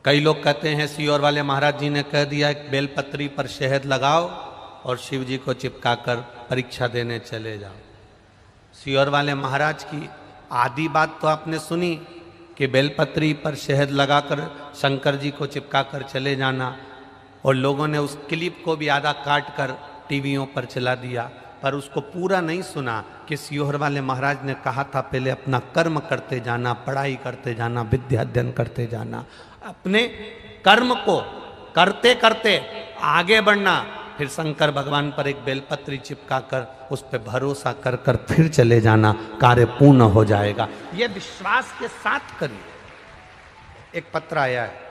कई लोग कहते हैं सीहोर वाले महाराज जी ने कह दिया एक बेलपत्री पर शहद लगाओ और शिव जी को चिपकाकर परीक्षा देने चले जाओ। सीहोर वाले महाराज की आधी बात तो आपने सुनी कि बेलपत्री पर शहद लगाकर शंकर जी को चिपकाकर चले जाना, और लोगों ने उस क्लिप को भी आधा काट कर टीवियों पर चला दिया, पर उसको पूरा नहीं सुना कि सीहोर वाले महाराज ने कहा था पहले अपना कर्म करते जाना, पढ़ाई करते जाना, विद्या अध्ययन करते जाना, अपने कर्म को करते करते आगे बढ़ना, फिर शंकर भगवान पर एक बेलपत्री चिपका कर उस पर भरोसा कर कर फिर चले जाना, कार्य पूर्ण हो जाएगा। ये विश्वास के साथ करिए। एक पत्र आया है,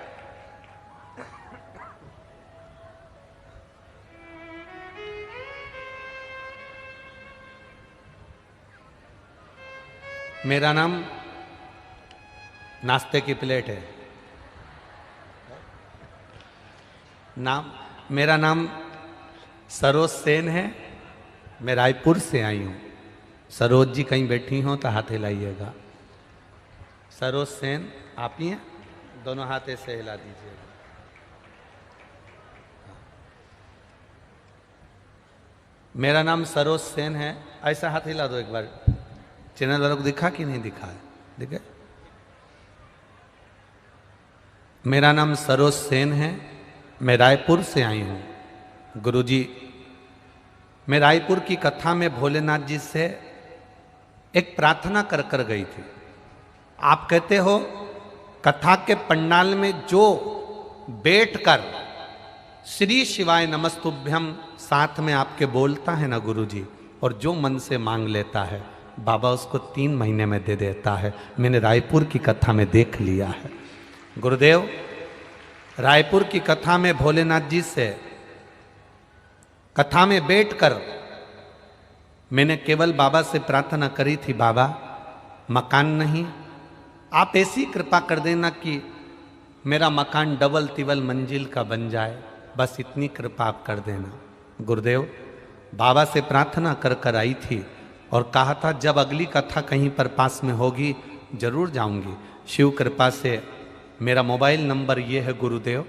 मेरा नाम नाश्ते की प्लेट है, मेरा नाम सरोज सेन है, मैं रायपुर से आई हूँ। सरोज जी कहीं बैठी हो तो हाथ हिलाइएगा। सरोज सेन आप ही हैं, दोनों हाथ ऐसे हिला दीजिएगा। मेरा नाम सरोज सेन है, ऐसा हाथ हिला दो एक बार। चैनल वालों को दिखा कि नहीं दिखा है? दिखे? मेरा नाम सरोज सेन है, मैं रायपुर से आई हूँ। गुरुजी, मैं रायपुर की कथा में भोलेनाथ जी से एक प्रार्थना कर कर गई थी। आप कहते हो कथा के पंडाल में जो बैठकर श्री शिवाय नमस्तुभ्यम साथ में आपके बोलता है ना गुरुजी, और जो मन से मांग लेता है बाबा उसको 3 महीने में दे देता है। मैंने रायपुर की कथा में देख लिया है। गुरुदेव, रायपुर की कथा में भोलेनाथ जी से कथा में बैठकर मैंने केवल बाबा से प्रार्थना करी थी, बाबा मकान नहीं, आप ऐसी कृपा कर देना कि मेरा मकान डबल तिबल मंजिल का बन जाए, बस इतनी कृपा आप कर देना। गुरुदेव, बाबा से प्रार्थना कर कर आई थी और कहा था जब अगली कथा कहीं पर पास में होगी जरूर जाऊंगी। शिव कृपा से मेरा मोबाइल नंबर ये है गुरुदेव।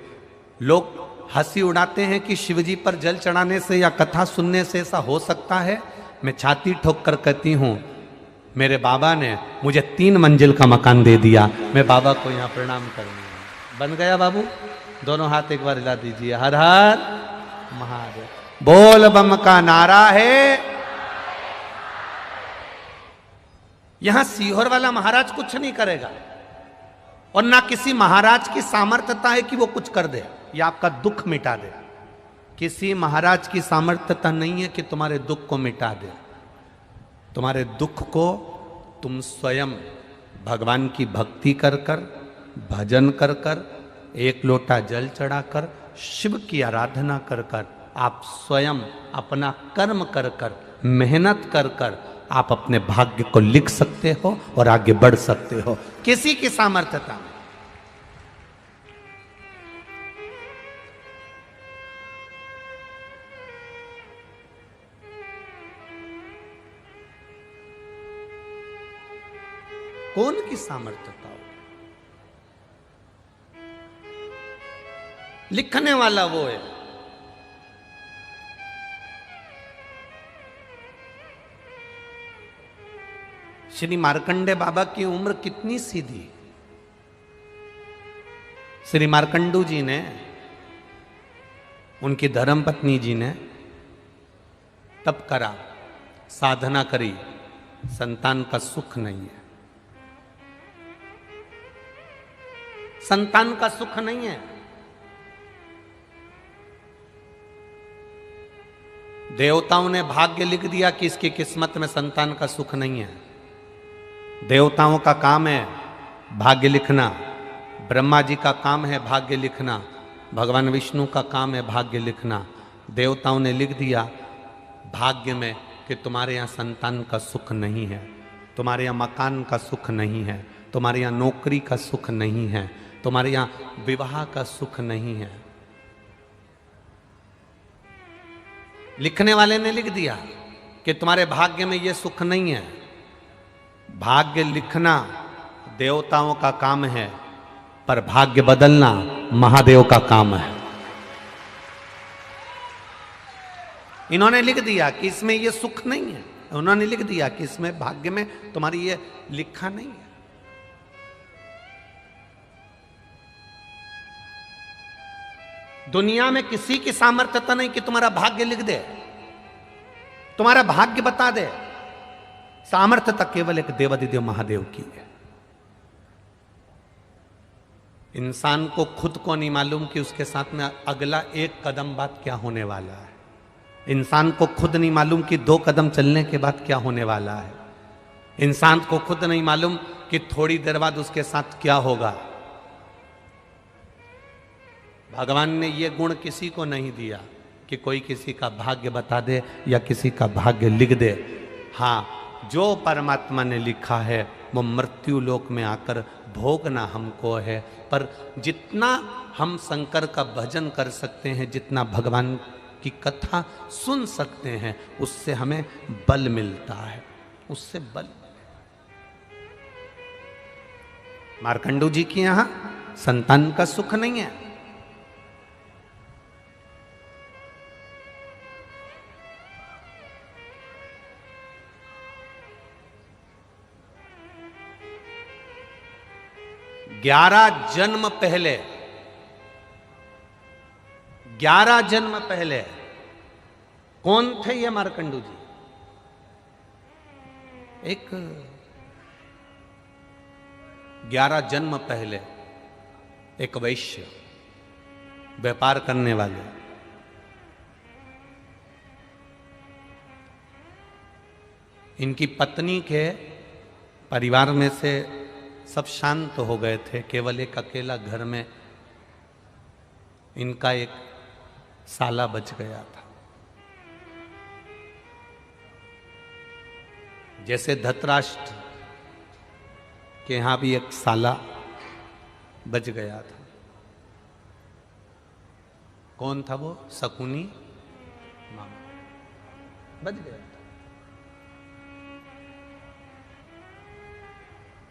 लोग हंसी उड़ाते हैं कि शिवजी पर जल चढ़ाने से या कथा सुनने से ऐसा हो सकता है। मैं छाती ठोक कर कहती हूँ मेरे बाबा ने मुझे 3 मंजिल का मकान दे दिया। मैं बाबा को यहाँ प्रणाम करूँगा। बन गया बाबू? दोनों हाथ एक बार हिला दीजिए। हर हर महादेव। बोल बम का नारा है। यहां सीहोर वाला महाराज कुछ नहीं करेगा और ना किसी महाराज की सामर्थ्यता है कि वो कुछ कर दे या आपका दुख मिटा दे। किसी महाराज की सामर्थ्यता नहीं है कि तुम्हारे दुख को मिटा दे। तुम्हारे दुख को तुम स्वयं भगवान की भक्ति कर कर, भजन कर कर, एक लोटा जल चढ़ाकर, शिव की आराधना कर कर, आप स्वयं अपना कर्म कर कर, मेहनत कर कर आप अपने भाग्य को लिख सकते हो और आगे बढ़ सकते हो। किसी की सामर्थ्यता में कौन की सामर्थ्यता हो? लिखने वाला वो है। श्री मार्कंडे बाबा की उम्र कितनी सीधी। श्री मार्कंडू जी ने, उनकी धर्मपत्नी जी ने तप करा, साधना करी, संतान का सुख नहीं है। संतान का सुख नहीं है। देवताओं ने भाग्य लिख दिया कि इसकी किस्मत में संतान का सुख नहीं है। देवताओं का काम है भाग्य लिखना, ब्रह्मा जी का काम है भाग्य लिखना, भगवान विष्णु का काम है भाग्य लिखना। देवताओं ने लिख दिया भाग्य में कि तुम्हारे यहाँ संतान का सुख नहीं है, तुम्हारे यहाँ मकान का सुख नहीं है, तुम्हारे यहाँ नौकरी का सुख नहीं है, तुम्हारे यहाँ विवाह का सुख नहीं है। लिखने वाले ने लिख दिया कि तुम्हारे भाग्य में ये सुख नहीं है। भाग्य लिखना देवताओं का काम है, पर भाग्य बदलना महादेव का काम है। इन्होंने लिख दिया कि इसमें ये सुख नहीं है, उन्होंने लिख दिया कि इसमें भाग्य में तुम्हारी ये लिखा नहीं है। दुनिया में किसी की सामर्थ्यता नहीं कि तुम्हारा भाग्य लिख दे, तुम्हारा भाग्य बता दे। सामर्थ्यता केवल एक देवाधिदेव महादेव की है। इंसान को खुद को नहीं मालूम कि उसके साथ में अगला एक कदम बाद क्या होने वाला है। इंसान को खुद नहीं मालूम कि 2 कदम चलने के बाद क्या होने वाला है। इंसान को खुद नहीं मालूम कि थोड़ी देर बाद उसके साथ क्या होगा। भगवान ने यह गुण किसी को नहीं दिया कि कोई किसी का भाग्य बता दे या किसी का भाग्य लिख दे। हाँ, जो परमात्मा ने लिखा है वो मृत्यु लोक में आकर भोगना हमको है। पर जितना हम शंकर का भजन कर सकते हैं, जितना भगवान की कथा सुन सकते हैं, उससे हमें बल मिलता है, उससे बल। मार्कंडू जी की यहां संतान का सुख नहीं है। ग्यारह जन्म पहले कौन थे ये मार्कंडू जी? एक 11 जन्म पहले एक वैश्य, व्यापार करने वाले, इनकी पत्नी के परिवार में से सब शांत हो गए थे। केवल एक अकेला घर में इनका एक साला बच गया था। जैसे धृतराष्ट्र के यहां भी एक साला बच गया था। कौन था वो? शकुनी मामा बच गया था।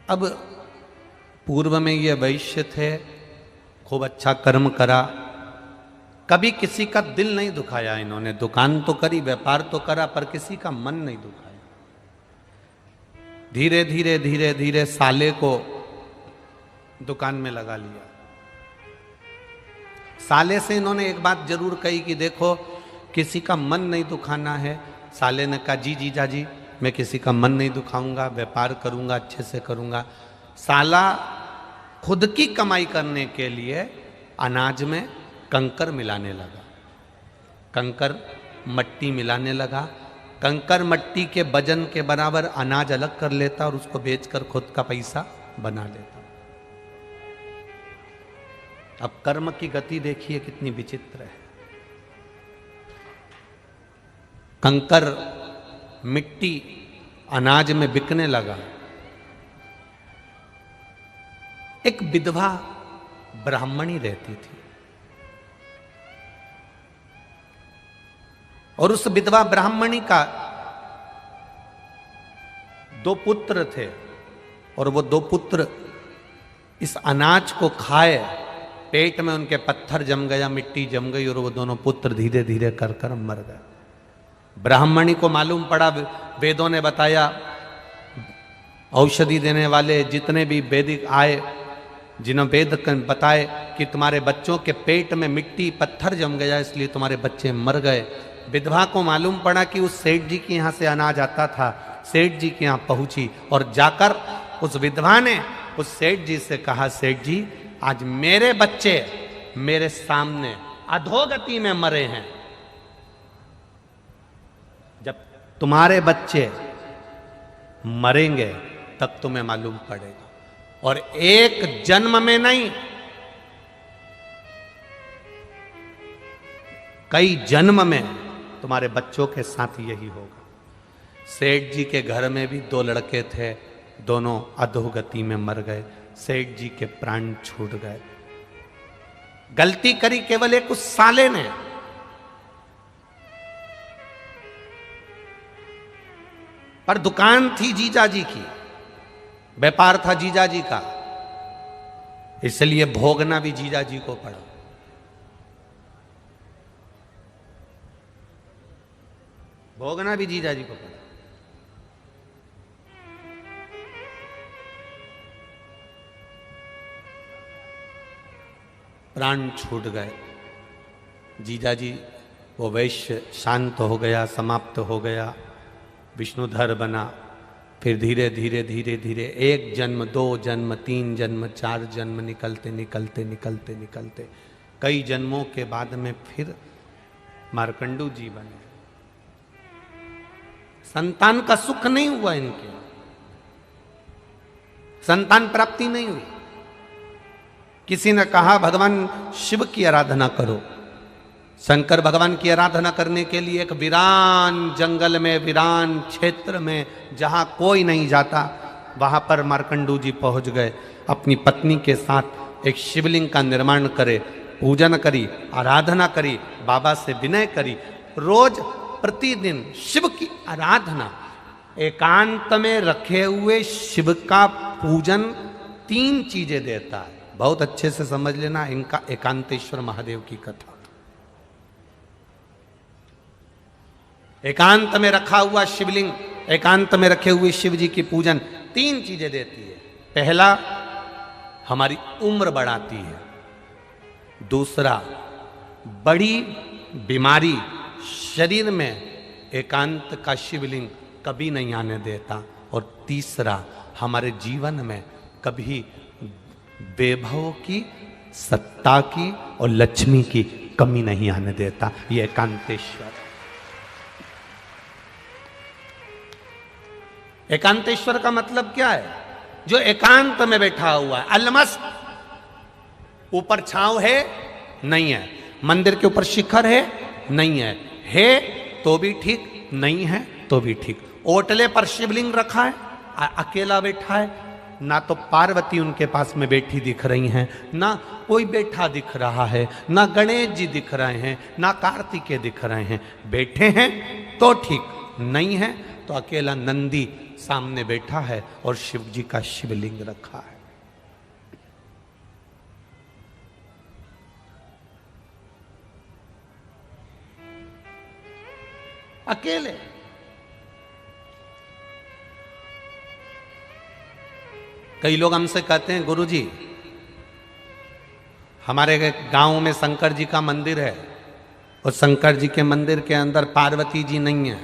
अब पूर्व में ये वैश्य थे, खूब अच्छा कर्म करा, कभी किसी का दिल नहीं दुखाया इन्होंने। दुकान तो करी, व्यापार तो करा, पर किसी का मन नहीं दुखाया। धीरे धीरे धीरे धीरे साले को दुकान में लगा लिया। साले से इन्होंने एक बात जरूर कही कि देखो किसी का मन नहीं दुखाना है। साले ने कहा जी जीजा जी, मैं किसी का मन नहीं दुखाऊंगा, व्यापार करूंगा, अच्छे से करूंगा। साला खुद की कमाई करने के लिए अनाज में कंकर मिलाने लगा, कंकर मट्टी मिलाने लगा। कंकर मट्टी के वजन के बराबर अनाज अलग कर लेता और उसको बेचकर खुद का पैसा बना लेता। अब कर्म की गति देखिए कितनी विचित्र है। कंकर मिट्टी अनाज में बिकने लगा। एक विधवा ब्राह्मणी रहती थी और उस विधवा ब्राह्मणी का 2 पुत्र थे और वो 2 पुत्र इस अनाज को खाए, पेट में उनके पत्थर जम गया, मिट्टी जम गई और वो दोनों पुत्र धीरे धीरे कर मर गए। ब्राह्मणी को मालूम पड़ा, वेदों ने बताया, औषधि देने वाले जितने भी वैदिक आए, जिन्होंने वेद बताए कि तुम्हारे बच्चों के पेट में मिट्टी पत्थर जम गया इसलिए तुम्हारे बच्चे मर गए। विधवा को मालूम पड़ा कि उस सेठ जी के यहाँ से अनाज आता था। सेठ जी के यहाँ पहुंची और जाकर उस विधवा ने उस सेठ जी से कहा, सेठ जी आज मेरे बच्चे मेरे सामने अधोगति में मरे हैं, जब तुम्हारे बच्चे मरेंगे तब तुम्हें मालूम पड़ेगा। और एक जन्म में नहीं, कई जन्म में तुम्हारे बच्चों के साथ यही होगा। सेठ जी के घर में भी 2 लड़के थे, दोनों अधोगति में मर गए। सेठ जी के प्राण छूट गए। गलती करी केवल एक उस साले ने। पर दुकान थी जीजा जी की, व्यापार था जीजा जी का। इसलिए भोगना भी जीजा जी को पड़ा। भोगना भी जीजा जी को पड़ा। प्राण छूट गए। जीजा जी वो वैश्य शांत हो गया, समाप्त हो गया, विष्णुधर बना। फिर धीरे धीरे धीरे धीरे 1 जन्म, 2 जन्म, 3 जन्म, 4 जन्म निकलते निकलते निकलते निकलते कई जन्मों के बाद में फिर मार्कंडू जी बने। संतान का सुख नहीं हुआ इनके, संतान प्राप्ति नहीं हुई। किसी ने कहा भगवान शिव की आराधना करो। शंकर भगवान की आराधना करने के लिए एक वीरान जंगल में, वीरान क्षेत्र में, जहां कोई नहीं जाता, वहां पर मार्कंडू जी पहुंच गए। अपनी पत्नी के साथ एक शिवलिंग का निर्माण करे, पूजन करी, आराधना करी, बाबा से विनय करी। रोज प्रतिदिन शिव की आराधना, एकांत में रखे हुए शिव का पूजन 3 चीजें देता है। बहुत अच्छे से समझ लेना इनका एकांतेश्वर महादेव की कथा। एकांत में रखा हुआ शिवलिंग, एकांत में रखे हुए शिव जी की पूजन 3 चीजें देती है। पहला, हमारी उम्र बढ़ाती है। दूसरा, बड़ी बीमारी शरीर में एकांत का शिवलिंग कभी नहीं आने देता। और तीसरा, हमारे जीवन में कभी वैभव की, सत्ता की और लक्ष्मी की कमी नहीं आने देता। ये एकांतेश्वर। एकांतेश्वर का मतलब क्या है? जो एकांत में बैठा हुआ है, अलमस्त। ऊपर छांव है? नहीं है। मंदिर के ऊपर शिखर है? नहीं है। है तो भी ठीक, नहीं है तो भी ठीक। ओटले पर शिवलिंग रखा है, अकेला बैठा है। ना तो पार्वती उनके पास में बैठी दिख रही हैं, ना कोई बैठा दिख रहा है, ना गणेश जी दिख रहे हैं, ना कार्तिकेय दिख रहे हैं। बैठे हैं तो ठीक, नहीं है तो अकेला नंदी सामने बैठा है और शिव जी का शिवलिंग रखा है। अकेले। कई लोग हमसे कहते हैं गुरुजी, हमारे गांव में शंकर जी का मंदिर है और शंकर जी के मंदिर के अंदर पार्वती जी नहीं है,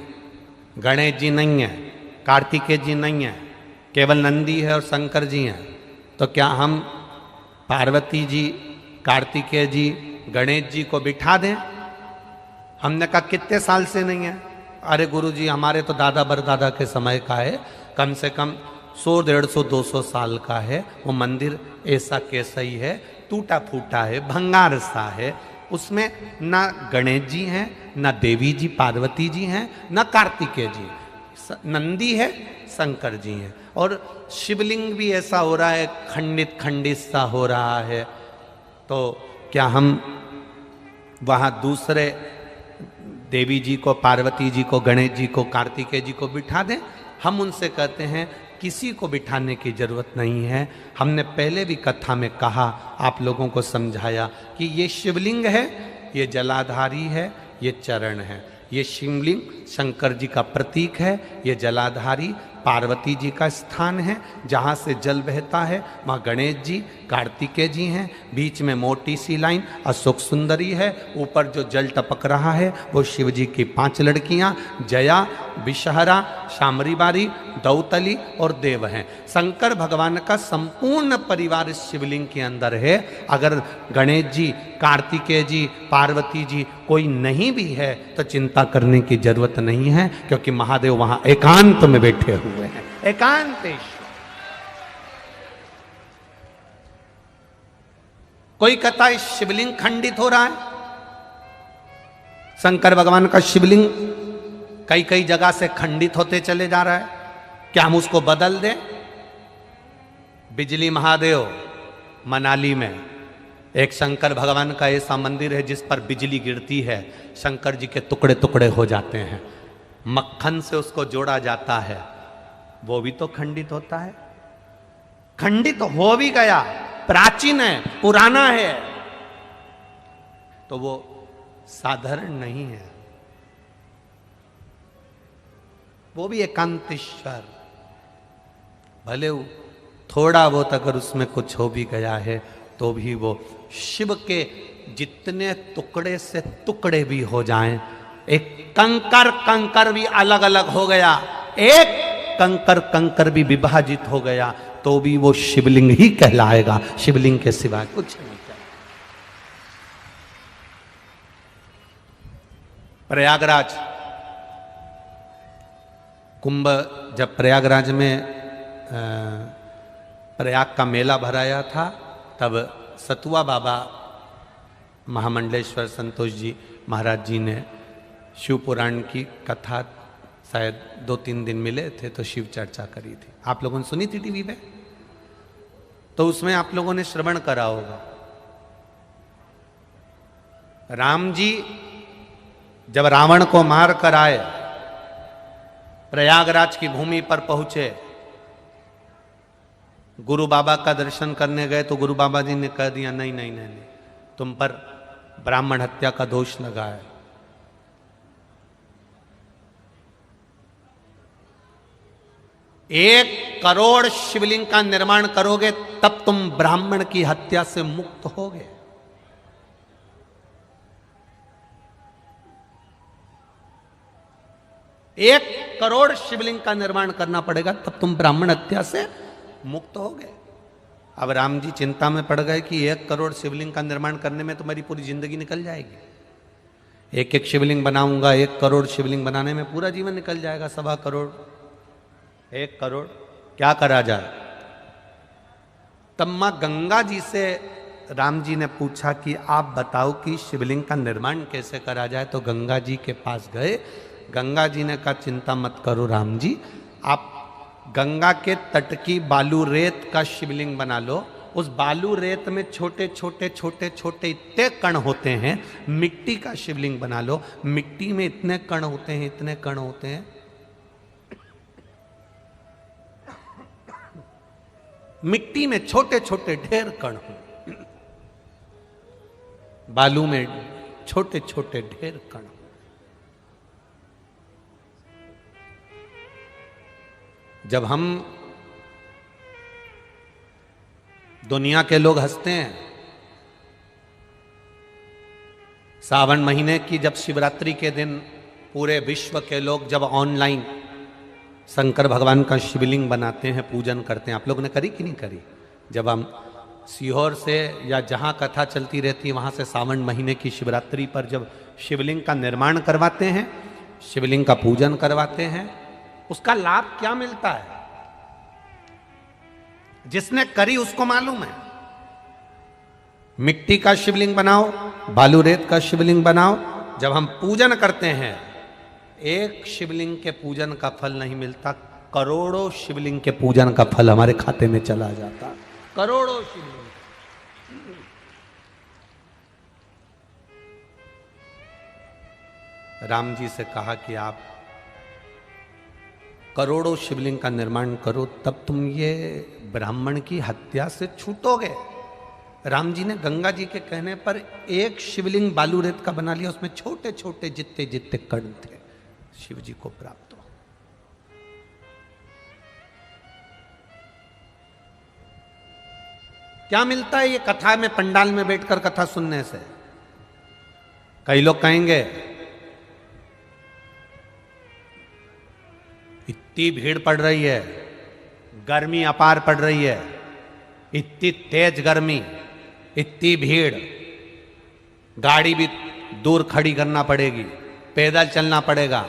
गणेश जी नहीं है, कार्तिकेय जी नहीं है, केवल नंदी है और शंकर जी हैं। तो क्या हम पार्वती जी, कार्तिकेय जी, गणेश जी को बिठा दें? हमने कहा कितने साल से नहीं है? अरे गुरुजी, हमारे तो दादा बरदादा के समय का है, कम से कम 100, 150, 200 साल का है। वो मंदिर ऐसा कैसा ही है, टूटा फूटा है, भंगार सा है। उसमें ना गणेश जी हैं, ना देवी जी पार्वती जी हैं, ना कार्तिकेय जी, नंदी है, शंकर जी हैं। और शिवलिंग भी ऐसा हो रहा है, खंडित खंडित सा हो रहा है। तो क्या हम वहाँ दूसरे देवी जी को, पार्वती जी को, गणेश जी को, कार्तिकेय जी को बिठा दें? हम उनसे कहते हैं किसी को बिठाने की जरूरत नहीं है। हमने पहले भी कथा में कहा, आप लोगों को समझाया कि ये शिवलिंग है, ये जलाधारी है, ये चरण है। ये शिवलिंग शंकर जी का प्रतीक है, ये जलाधारी पार्वती जी का स्थान है, जहाँ से जल बहता है। वहाँ गणेश जी, कार्तिकेय जी हैं, बीच में मोटी सी लाइन अशोक सुंदरी है, ऊपर जो जल टपक रहा है वो शिव जी की 5 लड़कियाँ, जया, विषहरा, शामरी बारी, दौतली और देव हैं। शंकर भगवान का संपूर्ण परिवार इस शिवलिंग के अंदर है। अगर गणेश जी, कार्तिकेय जी, पार्वती जी कोई नहीं भी है तो चिंता करने की जरूरत नहीं है, क्योंकि महादेव वहां एकांत में बैठे हुए हैं। एकांतेश्वर। कोई कहता है शिवलिंग खंडित हो रहा है। शंकर भगवान का शिवलिंग कई कई जगह से खंडित होते चले जा रहा है, क्या हम उसको बदल दें? बिजली महादेव मनाली में एक शंकर भगवान का ऐसा मंदिर है जिस पर बिजली गिरती है, शंकर जी के टुकड़े टुकड़े हो जाते हैं, मक्खन से उसको जोड़ा जाता है, वो भी तो खंडित होता है। खंडित हो भी गया प्राचीन है, पुराना है, तो वो साधारण नहीं है, वो भी एकांतेश्वर। भले वो थोड़ा बहुत अगर उसमें कुछ हो भी गया है तो भी वो शिव के जितने टुकड़े से टुकड़े भी हो जाएं, एक कंकर कंकर भी अलग अलग हो गया, एक कंकर कंकर भी विभाजित हो गया, तो भी वो शिवलिंग ही कहलाएगा, शिवलिंग के सिवा कुछ नहीं। प्रयागराज कुंभ, जब प्रयागराज में प्रयाग का मेला भराया था, तब सतुआ बाबा महामंडलेश्वर संतोष जी महाराज जी ने शिव पुराण की कथा, शायद 2-3 दिन मिले थे तो शिव चर्चा करी थी। आप लोगों ने सुनी थी टीवी पे, तो उसमें आप लोगों ने श्रवण करा होगा। राम जी जब रावण को मार कर आए, प्रयागराज की भूमि पर पहुंचे, गुरु बाबा का दर्शन करने गए तो गुरु बाबा जी ने कह दिया नहीं नहीं नहीं, नहीं, तुम पर ब्राह्मण हत्या का दोष लगा है। 1 करोड़ शिवलिंग का निर्माण करोगे तब तुम ब्राह्मण की हत्या से मुक्त होगे। एक करोड़ शिवलिंग का निर्माण करना पड़ेगा तब तुम ब्राह्मण हत्या से मुक्त हो गए। अब राम जी चिंता में पड़ गए कि 1 करोड़ शिवलिंग का निर्माण करने में तुम्हारी पूरी जिंदगी निकल जाएगी। एक एक शिवलिंग बनाऊंगा, 1 करोड़ शिवलिंग बनाने में पूरा जीवन निकल जाएगा। 1.25 करोड़, 1 करोड़ क्या करा जाए। तब मां गंगा जी से राम जी ने पूछा कि आप बताओ कि शिवलिंग का निर्माण कैसे करा जाए। तो गंगा जी के पास गए। गंगा जी ने कहा चिंता मत करो राम जी, आप गंगा के तट की बालू रेत का शिवलिंग बना लो। उस बालू रेत में छोटे छोटे छोटे छोटे इतने कण होते हैं, मिट्टी का शिवलिंग बना लो। मिट्टी में इतने कण होते हैं, इतने कण होते हैं, मिट्टी में छोटे छोटे ढेर कण हो, बालू में छोटे छोटे ढेर कण। जब हम दुनिया के लोग हंसते हैं, सावन महीने की जब शिवरात्रि के दिन पूरे विश्व के लोग जब ऑनलाइन शंकर भगवान का शिवलिंग बनाते हैं, पूजन करते हैं, आप लोगों ने करी कि नहीं करी? जब हम सीहोर से या जहां कथा चलती रहती है वहां से सावन महीने की शिवरात्रि पर जब शिवलिंग का निर्माण करवाते हैं, शिवलिंग का पूजन करवाते हैं, उसका लाभ क्या मिलता है जिसने करी उसको मालूम है। मिट्टी का शिवलिंग बनाओ, बालू रेत का शिवलिंग बनाओ, जब हम पूजन करते हैं, एक शिवलिंग के पूजन का फल नहीं मिलता, करोड़ों शिवलिंग के पूजन का फल हमारे खाते में चला जाता। करोड़ों शिवलिंग। राम जी से कहा कि आप करोड़ों शिवलिंग का निर्माण करो तब तुम ये ब्राह्मण की हत्या से छूटोगे। राम जी ने गंगा जी के कहने पर एक शिवलिंग बालू रेत का बना लिया, उसमें छोटे छोटे जितने जितने कण थे शिव जी को प्राप्त हो। क्या मिलता है ये कथा में, पंडाल में बैठकर कथा सुनने से? कई लोग कहेंगे इतनी भीड़ पड़ रही है, गर्मी अपार पड़ रही है, इतनी तेज गर्मी, इतनी भीड़, गाड़ी भी दूर खड़ी करना पड़ेगी, पैदल चलना पड़ेगा,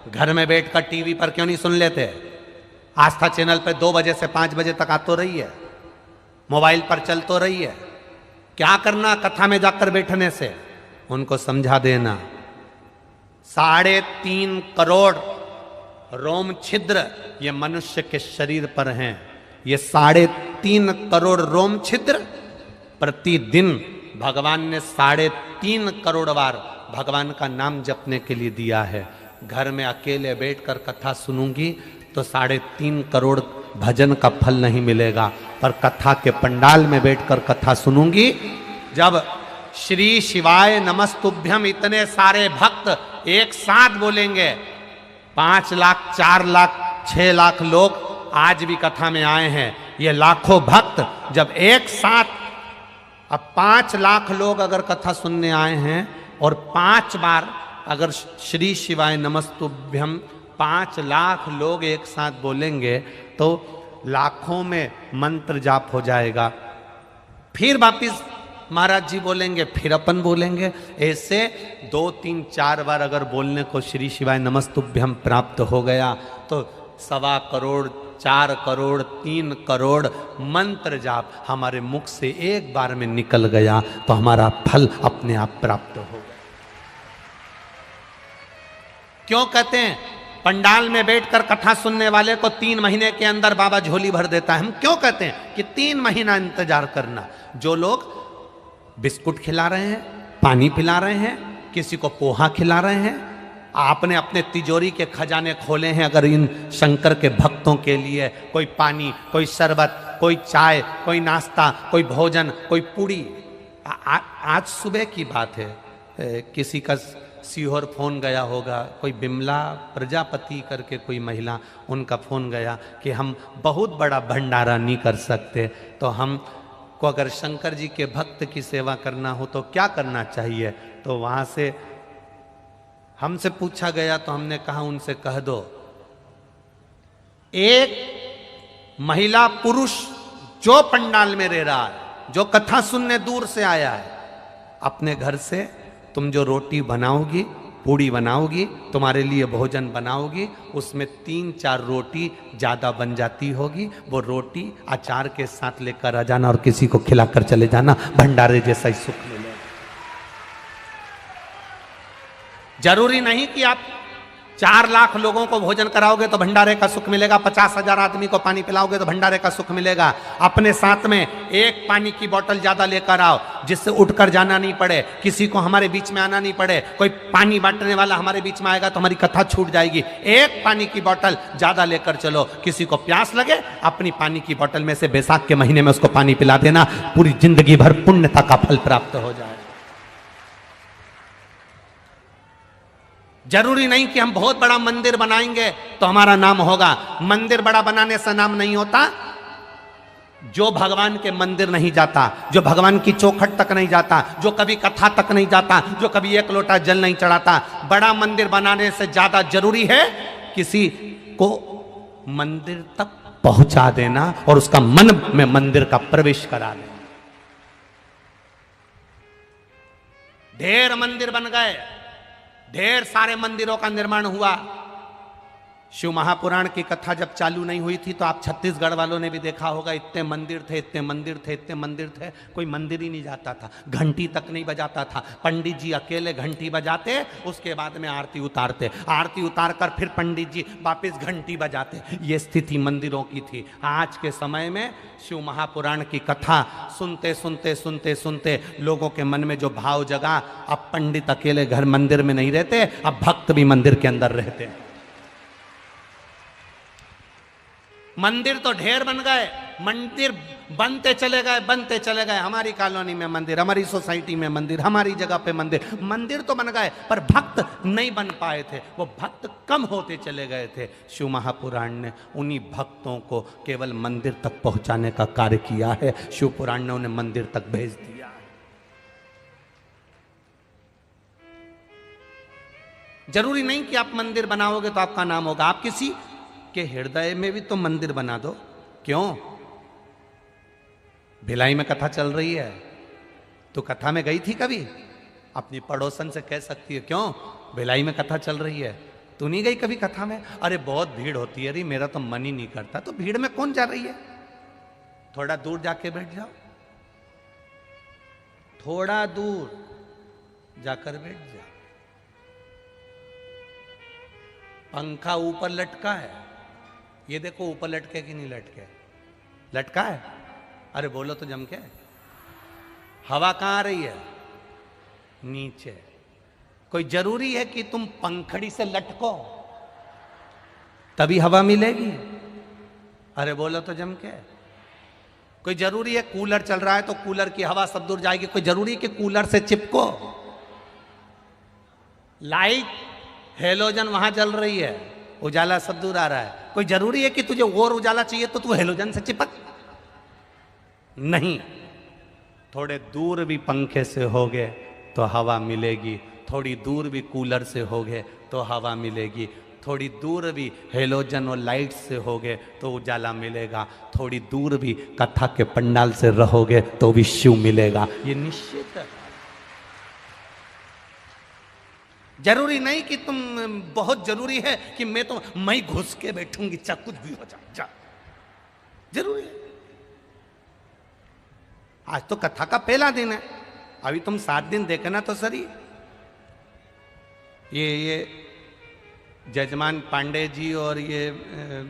घर में बैठकर टीवी पर क्यों नहीं सुन लेते? आस्था चैनल पे 2 बजे से 5 बजे तक आ तो रही है, मोबाइल पर चल तो रही है। क्या करना कथा में जाकर बैठने से? उनको समझा देना 3.5 करोड़ रोम छिद्र ये मनुष्य के शरीर पर हैं। ये 3.5 करोड़ रोम छिद्र प्रतिदिन भगवान ने 3.5 करोड़ बार भगवान का नाम जपने के लिए दिया है। घर में अकेले बैठकर कथा सुनूंगी तो 3.5 करोड़ भजन का फल नहीं मिलेगा। पर कथा के पंडाल में बैठकर कथा सुनूंगी, जब श्री शिवाय नमस्तुभ्यम इतने सारे भक्त एक साथ बोलेंगे, 5 लाख 4 लाख 6 लाख लोग आज भी कथा में आए हैं, ये लाखों भक्त जब एक साथ, अब 5 लाख लोग अगर कथा सुनने आए हैं और 5 बार अगर श्री शिवाय नमस्तुभ्यम 5 लाख लोग एक साथ बोलेंगे तो लाखों में मंत्र जाप हो जाएगा। फिर वापिस महाराज जी बोलेंगे, फिर अपन बोलेंगे, ऐसे 2 3 4 बार अगर बोलने को श्री शिवाय नमस्तुभ्यम प्राप्त हो गया तो 1.25 करोड़ 4 करोड़ 3 करोड़ मंत्र जाप हमारे मुख से एक बार में निकल गया तो हमारा फल अपने आप प्राप्त हो गया। क्यों कहते हैं पंडाल में बैठकर कथा सुनने वाले को 3 महीने के अंदर बाबा झोली भर देता है? हम क्यों कहते हैं कि 3 महीना इंतजार करना? जो लोग बिस्कुट खिला रहे हैं, पानी पिला रहे हैं, किसी को पोहा खिला रहे हैं, आपने अपने तिजोरी के खजाने खोले हैं, अगर इन शंकर के भक्तों के लिए कोई पानी, कोई शरबत, कोई चाय, कोई नाश्ता, कोई भोजन, कोई पूड़ी। आज सुबह की बात है, किसी का सीहोर फोन गया होगा, कोई बिमला प्रजापति करके कोई महिला, उनका फोन गया कि हम बहुत बड़ा भंडारा नहीं कर सकते, तो हम को अगर शंकर जी के भक्त की सेवा करना हो तो क्या करना चाहिए? तो वहां से हमसे पूछा गया तो हमने कहा उनसे कह दो, एक महिला पुरुष जो पंडाल में रह रहा है, जो कथा सुनने दूर से आया है, अपने घर से तुम जो रोटी बनाओगी, पूड़ी बनाओगी, तुम्हारे लिए भोजन बनाओगी, उसमें 3-4 रोटी ज्यादा बन जाती होगी, वो रोटी अचार के साथ लेकर आ जाना और किसी को खिलाकर चले जाना, भंडारे जैसा ही सुख मिलेगा। जरूरी नहीं कि आप 4 लाख लोगों को भोजन कराओगे तो भंडारे का सुख मिलेगा, 50,000 आदमी को पानी पिलाओगे तो भंडारे का सुख मिलेगा। अपने साथ में एक पानी की बोतल ज्यादा लेकर आओ, जिससे उठकर जाना नहीं पड़े, किसी को हमारे बीच में आना नहीं पड़े, कोई पानी बांटने वाला हमारे बीच में आएगा तो हमारी कथा छूट जाएगी। एक पानी की बोतल ज्यादा लेकर चलो, किसी को प्यास लगे अपनी पानी की बोतल में से बैसाख के महीने में उसको पानी पिला देना, पूरी जिंदगी भर पुण्यता का फल प्राप्त हो जाए। जरूरी नहीं कि हम बहुत बड़ा मंदिर बनाएंगे तो हमारा नाम होगा। मंदिर बड़ा बनाने से नाम नहीं होता। जो भगवान के मंदिर नहीं जाता, जो भगवान की चौखट तक नहीं जाता, जो कभी कथा तक नहीं जाता, जो कभी 1 लोटा जल नहीं चढ़ाता, बड़ा मंदिर बनाने से ज्यादा जरूरी है किसी को मंदिर तक पहुंचा देना और उसका मन में मंदिर का प्रवेश करा देना। ढेर मंदिर बन गए, ढेर सारे मंदिरों का निर्माण हुआ। शिव महापुराण की कथा जब चालू नहीं हुई थी तो आप छत्तीसगढ़ वालों ने भी देखा होगा, इतने मंदिर थे, इतने मंदिर थे, इतने मंदिर थे, कोई मंदिर ही नहीं जाता था, घंटी तक नहीं बजाता था। पंडित जी अकेले घंटी बजाते, उसके बाद में आरती उतारते, आरती उतार कर फिर पंडित जी वापस घंटी बजाते। ये स्थिति मंदिरों की थी। आज के समय में शिव महापुराण की कथा सुनते सुनते सुनते सुनते लोगों के मन में जो भाव जगा, अब पंडित अकेले घर मंदिर में नहीं रहते, अब भक्त भी मंदिर के अंदर रहते हैं। मंदिर तो ढेर बन गए, मंदिर बनते चले गए, बनते चले गए। हमारी कॉलोनी में मंदिर, हमारी सोसाइटी में मंदिर, हमारी जगह पे मंदिर, मंदिर तो बन गए पर भक्त नहीं बन पाए थे, वो भक्त कम होते चले गए थे। शिव महापुराण ने उन्हीं भक्तों को केवल मंदिर तक पहुंचाने का कार्य किया है। शिव पुराण ने उन्हें मंदिर तक भेज दिया। जरूरी नहीं कि आप मंदिर बनाओगे तो आपका नाम होगा। आप किसी के हृदय में भी तो मंदिर बना दो। क्यों? भिलाई में कथा चल रही है, तो कथा में गई थी कभी? अपनी पड़ोसन से कह सकती है, क्यों भिलाई में कथा चल रही है, तू नहीं गई कभी कथा में? अरे बहुत भीड़ होती है, अरे मेरा तो मन ही नहीं करता। तो भीड़ में कौन जा रही है? थोड़ा दूर जाके बैठ जाओ, थोड़ा दूर जाकर बैठ जाओ। पंखा ऊपर लटका है, ये देखो ऊपर लटके कि नहीं लटके? लटका है। अरे बोलो तो जम के। हवा कहाँ आ रही है? नीचे। कोई जरूरी है कि तुम पंखड़ी से लटको तभी हवा मिलेगी? अरे बोलो तो जम के। कोई जरूरी है कूलर चल रहा है तो कूलर की हवा सब दूर जाएगी? कोई जरूरी है कि कूलर से चिपको? लाइट हेलोजन वहां जल रही है, उजाला सब दूर आ रहा है। कोई जरूरी है कि तुझे और उजाला चाहिए तो तू हेलोजन से चिपक? नहीं। थोड़े दूर भी पंखे से होगे तो हवा मिलेगी, थोड़ी दूर भी कूलर से होगे तो हवा मिलेगी, थोड़ी दूर भी हेलोजन और लाइट से होगे तो उजाला मिलेगा, थोड़ी दूर भी कथा के पंडाल से रहोगे तो भी शिव मिलेगा। ये निश्चित है। जरूरी नहीं कि तुम, बहुत जरूरी है कि मैं घुस के बैठूंगी चाहे कुछ भी हो जाए, जरूरी है। आज तो कथा का पहला दिन है, अभी तुम 7 दिन देखना तो सही। ये जजमान पांडे जी और ये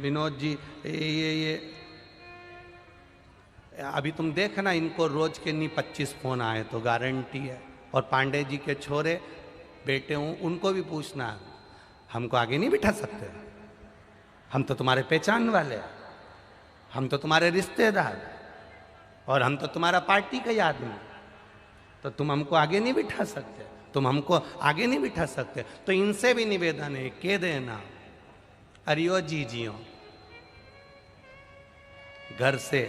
विनोद जी, ये अभी तुम देखना, इनको रोज के नहीं 25 फोन आए तो गारंटी है। और पांडे जी के छोरे बेटे हूँ, उनको भी पूछना, हमको आगे नहीं बिठा सकते? हम तो तुम्हारे पहचान वाले हैं, हम तो तुम्हारे रिश्तेदार, और हम तो तुम्हारा पार्टी का आदमी, तो तुम हमको आगे नहीं बिठा सकते, तुम हमको आगे नहीं बिठा सकते। तो इनसे भी निवेदन है, कह देना अरियो जी जियो, घर से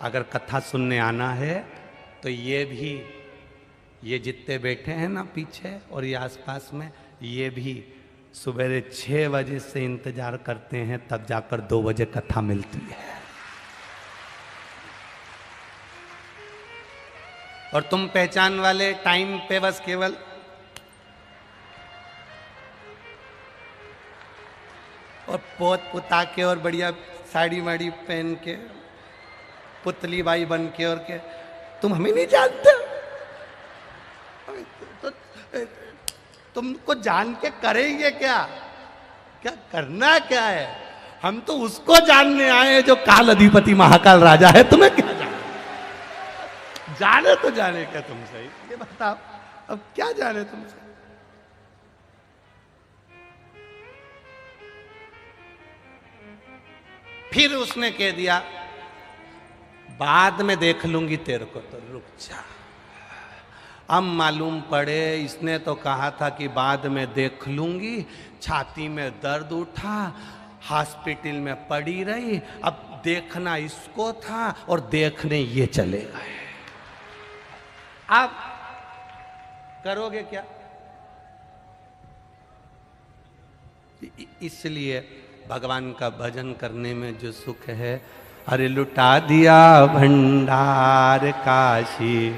अगर कथा सुनने आना है तो ये जितने बैठे हैं ना पीछे और ये आसपास में, ये भी सवेरे 6 बजे से इंतजार करते हैं, तब जाकर 2 बजे कथा मिलती है। और तुम पहचान वाले टाइम पे बस केवल और पोत पुता के और बढ़िया साड़ी वाड़ी पहन के पुतली बाई बन के और के, तुम हमें नहीं जानते तो तुमको जान के करेंगे क्या? क्या करना क्या है? हम तो उसको जानने आए हैं जो काल अधिपति महाकाल राजा है। तुम्हें क्या जाने तो जाने क्या तुमसे? ये बताओ, अब क्या जाने तुमसे? फिर उसने कह दिया बाद में देख लूंगी तेरे को, तो रुक जा। अब मालूम पड़े इसने तो कहा था कि बाद में देख लूंगी, छाती में दर्द उठा, हॉस्पिटल में पड़ी रही, अब देखना इसको था और देखने ये चले गए। आप करोगे क्या? इसलिए भगवान का भजन करने में जो सुख है, अरे लुटा दिया भंडार काशी,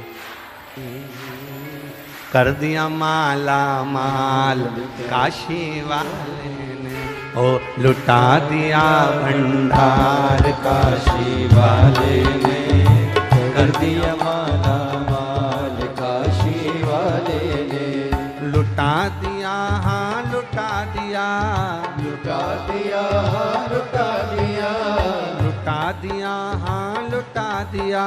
कर दिया माला माल काशी वाले ने, ओ लुटा दिया भंडार काशी वाले ने, कर दिया माला माल काशी वाले ने, लुटा दिया हाँ लुटा दिया, लुटा दिया हाँ लुटा दिया, लुटा दिया हाँ लुटा दिया,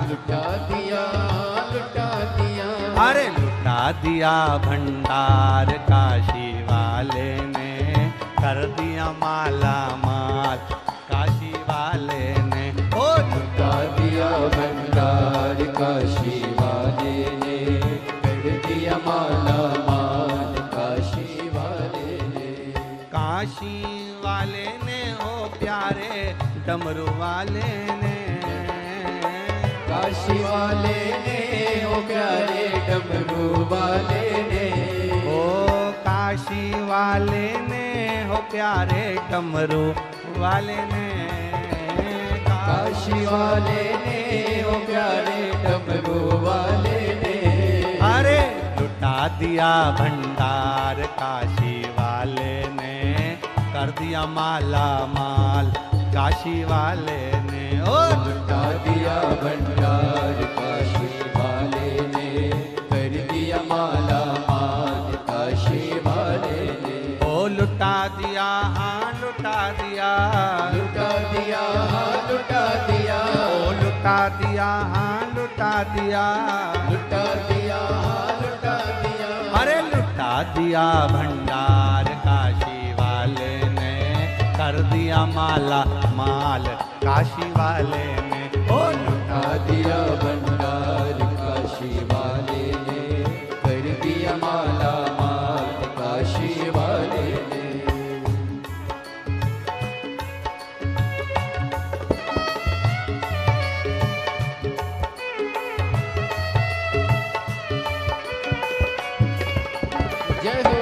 लुटा दिया हाँ लुटा दिया, अरे लुटा दिया भंडार काशी वाले ने, कर दिया माला माल काशी वाले ने, ओ लुटा दिया भंडार काशी वाले ने, कर दिया माला माल काशी वाले ने, काशी वाले ने हो प्यारे डमरू वाले ने, काशी वाले ने हो प्यारे डमरू वाले ने, ओ काशी वाले ने हो प्यारे डमरू वाले ने, काशी वाले ने हो प्यारे डमरू वाले ने, अरे लुटा दिया भंडार काशी वाले ने, कर दिया माला माल काशी वाले ने, ओ लुटा दिया भंडार काशी वाले ने, कर दिया माला माल काशी वाले ने, ओ लुटा दिया हाँ लुटा दिया, लुटा दिया हाँ लुटा दिया, ओ लुटा दिया हाँ लुटा दिया, लुटा दिया हाँ लुटा दिया, अरे लुटा दिया भंडार काशी वाले ने, कर दिया माला माल काशी वाले ने। ओ लुटा दिया भंडार काशी वाले ने, कर दिया माला माल काशी वाले ने। जय हो।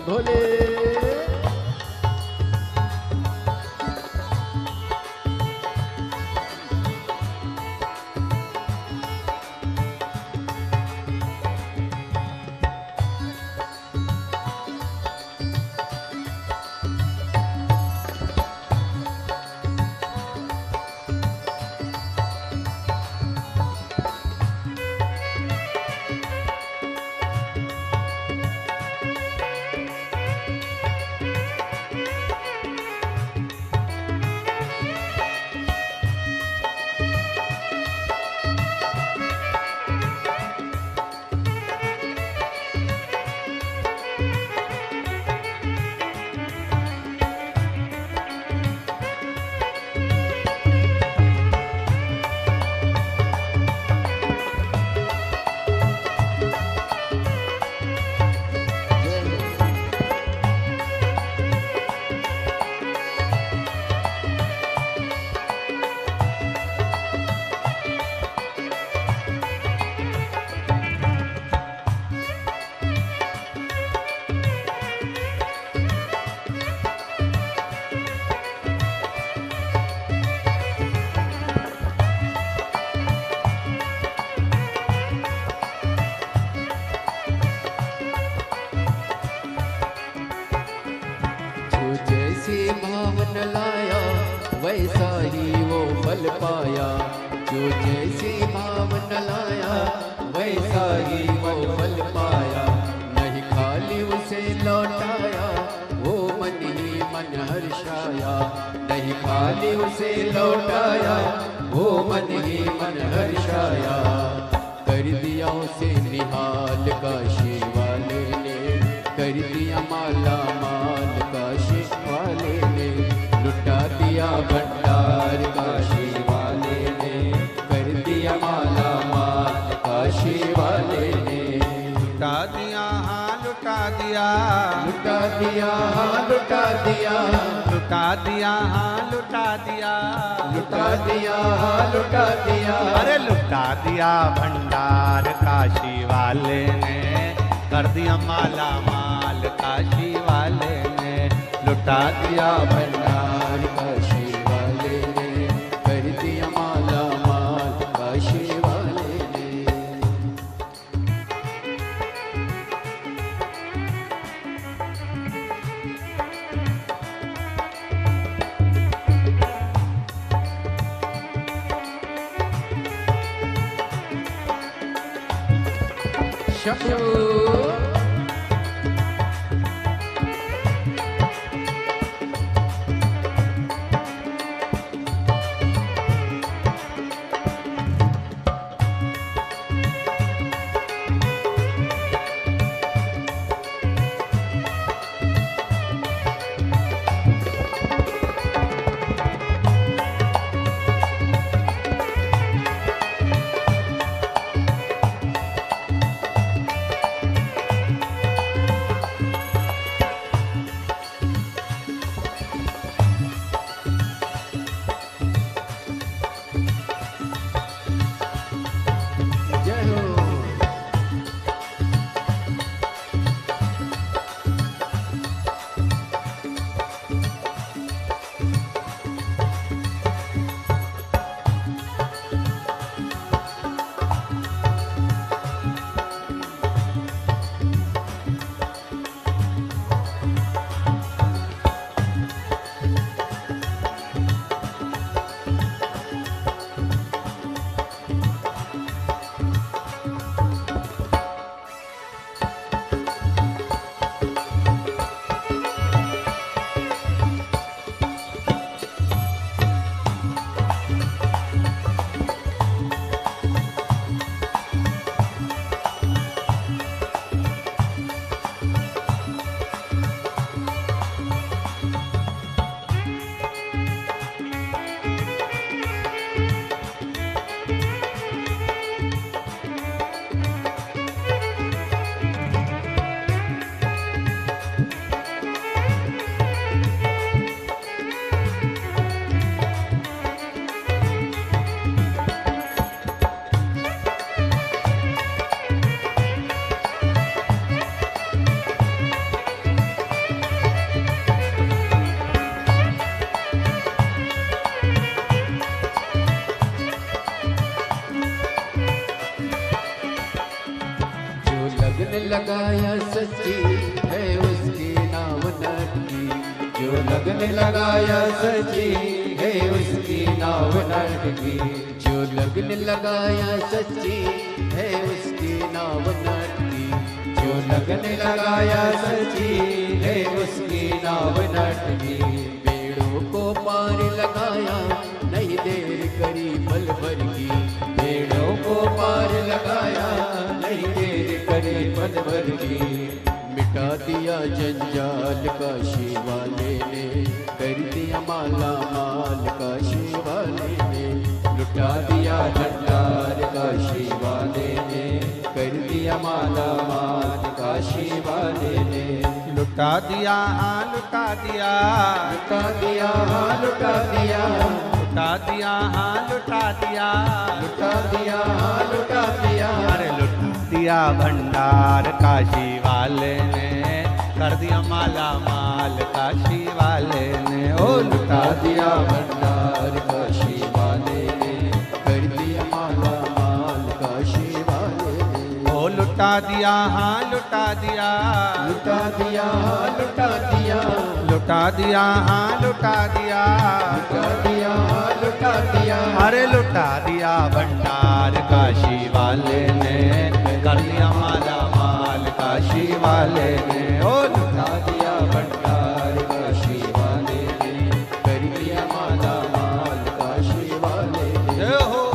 भोले भावन लाया वैसा ही वो फल पाया, जो जैसी भावन लाया वैसा ही वो फल पाया। नहीं खाली उसे लौटाया वो मन ही मन हर्षाया, नहीं खाली उसे लौटाया वो मन ही मन हर्षाया। कर दिया उसे निहाल काशी वाले ने, कर दिया माला माल काशी वाले ने। लुटा दिया भंडार काशी वाले ने, कर दिया माला माल काशी वाले ने। लुटा दिया हाँ लुटा दिया, लुटा दिया हाँ लुटा दिया, लुटा दिया हाँ लुटा दिया, लुटा दिया हाँ लुटा दिया। अरे लुटा दिया भंडार काशी वाले ने, कर दिया माला माल काशी वाले ने। लुटा दिया भंडार काशी वाले ने, कर दिया माला माल काशी वाले ने। शंभू लगाया सच्ची है उसकी नाव नटकी, जो लगन लगाया सच्ची है उसकी नाव नटकी, जो लगन लगाया सच्ची है उसकी नाव नटकी, जो लगन लगाया सच्ची है उसकी नाव नटकी। पेड़ों को पार लगाया नहीं देर करी पल भर की, पेड़ों को पार लगाया नहीं देर करी पल भर की। मिटा दिया जंजाल काशी वाले ने, कर दिया माला माल काशी वाले ने, लुटा दिया भंडार काशी वाले ने, कर दिया माला माल काशी वाले ने। लुटा दिया हाँ लुटा दिया, लुटा दिया हाँ लुटा दिया, लुटा दिया हाँ लुटा दिया, लुटा दिया हाँ लुटा दिया। अरे लुटा दिया भंडार काशी वाले ने, कर दिया माला माल काशी वाले ने। ओ लुटा दिया भंडार काशी वाले ने, कर दिया माला माल काशी वाले ने। ओ लुटा दिया हाँ लुटा दिया, लुटा दिया हाँ लुटा दिया, लुटा दिया हाँ लुटा दिया, लुटा दिया हाँ लुटा दिया। अरे लुटा दिया भंडार काशी वाले ने, कर दिया माला माल काशी वाले ने। ओ लुटा दिया भंडार काशी वाले ने, कर दिया माला माल काशी वाले ने। जय हो।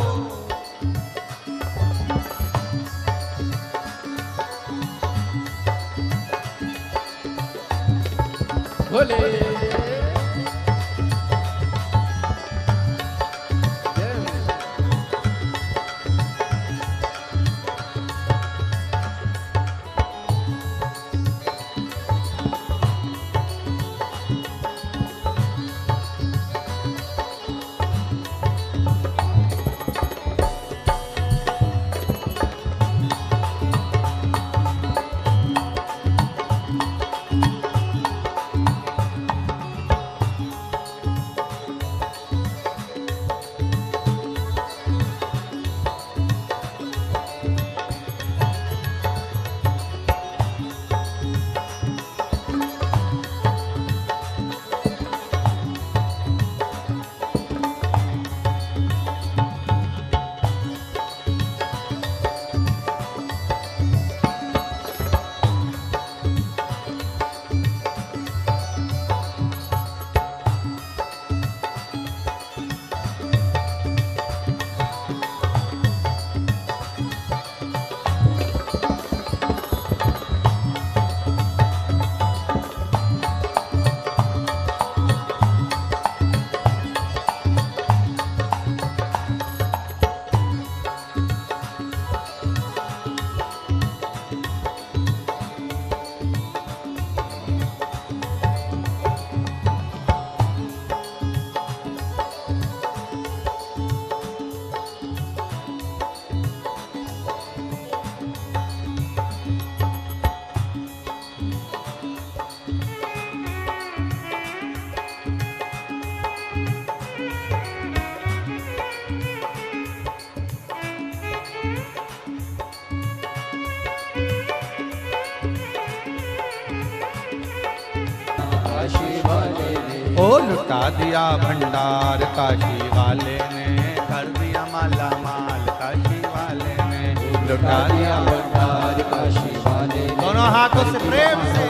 बोले ओ लुटा दिया भंडार काशी वाले ने, कर दिया माला माल काशी वाले ने। लुटा दिया भंडार काशी वाले ने, दोनों हाथों से प्रेम से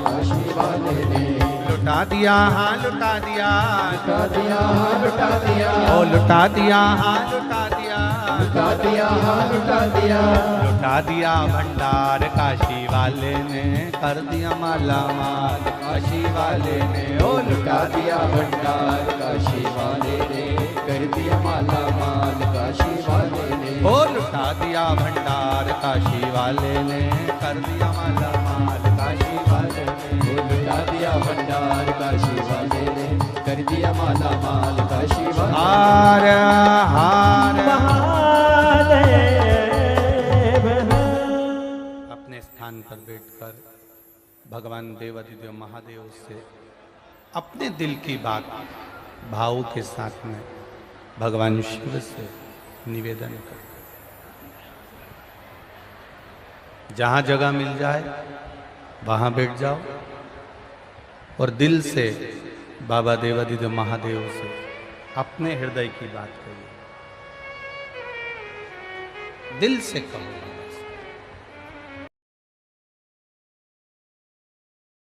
काशी वाले ने। लुटा दिया हाँ लुटा दिया, लुटा दिया हाँ लुटा दिया, ओ लुटा दिया हाँ लुटा दिया, लुटा दिया हाँ लुटा दिया। लुटा दिया भंडार काशी वाले ने, कर दिया माला माल काशी वाले ने। ओ लुटा दिया भंडार काशी वाले ने, कर दिया माला माल काशी वाले ने। ओ लुटा दिया भंडार काशी वाले ने, कर दिया माला माल काशी वाले ने। लुटा दिया भंडार काशी वाले ने, कर दिया माला माल काशी वाले ने। हार हार अपने स्थान पर बैठकर भगवान देवाधिदेव महादेव से अपने दिल की बात भाव के साथ में भगवान शिव से निवेदन कर। जहां जगह मिल जाए वहां बैठ जाओ और दिल से बाबा देवादिदेव महादेव से अपने हृदय की बात कहिए, दिल से कहो।